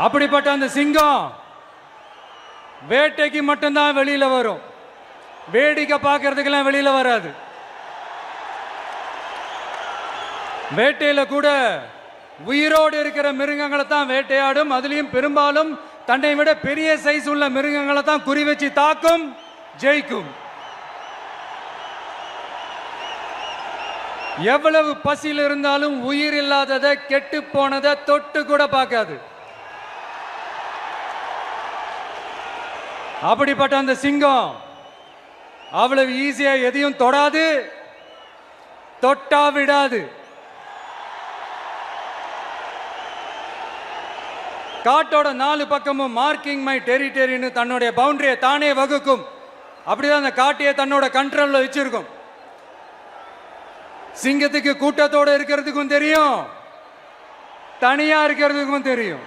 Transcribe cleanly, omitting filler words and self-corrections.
அப்படிப்பட்ட அந்த சிங்கம் வேட்டைக்கு மட்டும்தான் வெளியில வரும், வேடிக்கை பார்க்கறதுக்கெல்லாம் வெளியில வராது. வேட்டையில கூட உயிரோடு இருக்கிற மிருகங்களை தான் வேட்டையாடும். அதுலயும் பெரும்பாலும் தன்னை விட பெரிய சைஸ் உள்ள மிருகங்களை தான் குறி வச்சு தாக்கும், ஜெயிக்கும். எவ்வளவு பசியில் இருந்தாலும் உயிர் இல்லாததை, கெட்டு போனதை தொட்டு கூட பார்க்காது. அப்படிப்பட்ட அந்த சிங்கம் அவ்வளவு ஈஸியா எதையும் தொடாது, தொட்டா விடாது. காட்டோட 4 பக்கமும் மார்க்கிங் மை டெரிட்டரின்னு தன்னுடைய பவுண்டரியை தானே வகுக்கும். அப்படிதான் அந்த காட்டையே தன்னோட கண்ட்ரோல்ல வச்சிருக்கும். சிங்கத்துக்கு கூட்டத்தோட இருக்கிறதுக்கும் தெரியும், தனியா இருக்கிறதுக்கும் தெரியும்.